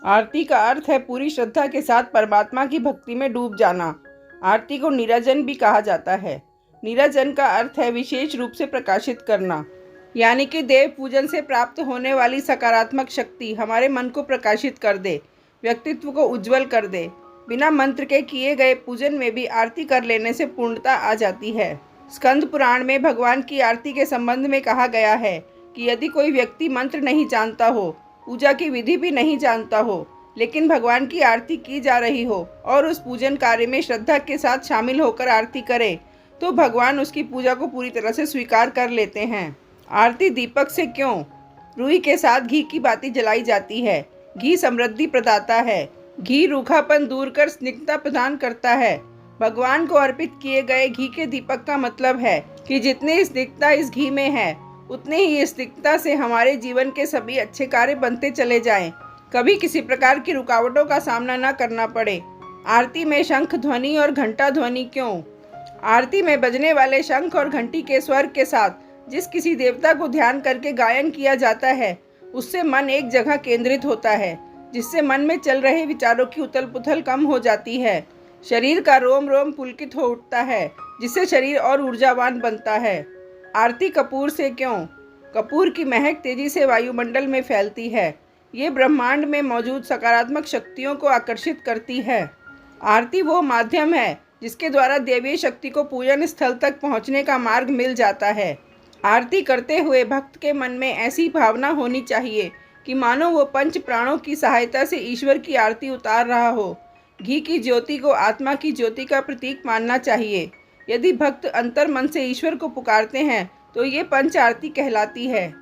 आरती का अर्थ है पूरी श्रद्धा के साथ परमात्मा की भक्ति में डूब जाना। आरती को नीराजन भी कहा जाता है। नीराजन का अर्थ है विशेष रूप से प्रकाशित करना, यानी कि देव पूजन से प्राप्त होने वाली सकारात्मक शक्ति हमारे मन को प्रकाशित कर दे, व्यक्तित्व को उज्जवल कर दे। बिना मंत्र के किए गए पूजन में भी आरती कर लेने से पूर्णता आ जाती है। स्कंद पुराण में भगवान की आरती के संबंध में कहा गया है कि यदि कोई व्यक्ति मंत्र नहीं जानता हो, पूजा की विधि भी नहीं जानता हो, लेकिन भगवान की आरती की जा रही हो और उस पूजन कार्य में श्रद्धा के साथ शामिल होकर आरती करे, तो भगवान उसकी पूजा को पूरी तरह से स्वीकार कर लेते हैं। आरती दीपक से क्यों? रूई के साथ घी की बाती जलाई जाती है। घी समृद्धि प्रदाता है। घी रूखापन दूर कर स्निग्धता प्रदान करता है। भगवान को अर्पित किए गए घी के दीपक का मतलब है कि जितनी स्निग्धता इस घी में है, उतने ही स्निग्धता से हमारे जीवन के सभी अच्छे कार्य बनते चले जाएं। कभी किसी प्रकार की रुकावटों का सामना न करना पड़े। आरती में शंख ध्वनि और घंटा ध्वनि क्यों? आरती में बजने वाले शंख और घंटी के स्वर के साथ जिस किसी देवता को ध्यान करके गायन किया जाता है, उससे मन एक जगह केंद्रित होता है, जिससे मन में चल रहे विचारों की उथल पुथल कम हो जाती है। शरीर का रोम रोम पुलकित हो उठता है, जिससे शरीर और ऊर्जावान बनता है। आरती कपूर से क्यों? कपूर की महक तेजी से वायुमंडल में फैलती है। ये ब्रह्मांड में मौजूद सकारात्मक शक्तियों को आकर्षित करती है। आरती वो माध्यम है जिसके द्वारा देवीय शक्ति को पूजन स्थल तक पहुंचने का मार्ग मिल जाता है। आरती करते हुए भक्त के मन में ऐसी भावना होनी चाहिए कि मानो वो पंच प्राणों की सहायता से ईश्वर की आरती उतार रहा हो। घी की ज्योति को आत्मा की ज्योति का प्रतीक मानना चाहिए। यदि भक्त अंतर मन से ईश्वर को पुकारते हैं तो ये पंच आरती कहलाती है।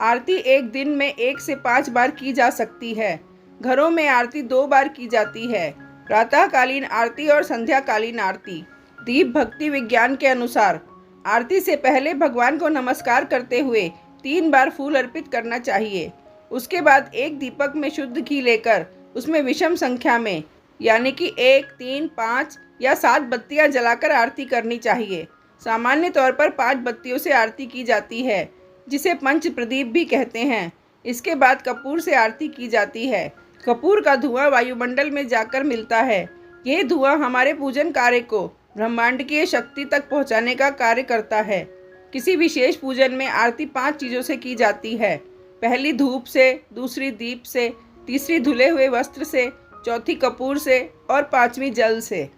आरती एक दिन में 1 से 5 बार की जा सकती है। घरों में आरती 2 बार की जाती है, प्रातःकालीन आरती और संध्याकालीन आरती। दीप भक्ति विज्ञान के अनुसार आरती से पहले भगवान को नमस्कार करते हुए 3 बार फूल अर्पित करना चाहिए। उसके बाद एक दीपक में शुद्ध घी लेकर उसमें विषम संख्या में, यानी कि 1, 3, 5 या 7 बत्तियां जलाकर आरती करनी चाहिए। सामान्य तौर पर 5 बत्तियों से आरती की जाती है, जिसे पंच प्रदीप भी कहते हैं। इसके बाद कपूर से आरती की जाती है। कपूर का धुआं वायुमंडल में जाकर मिलता है। ये धुआं हमारे पूजन कार्य को ब्रह्मांड की शक्ति तक पहुंचाने का कार्य करता है। किसी विशेष पूजन में आरती 5 चीज़ों से की जाती है। पहली धूप से, दूसरी दीप से, तीसरी धुले हुए वस्त्र से, चौथी कपूर से और 5वीं जल से।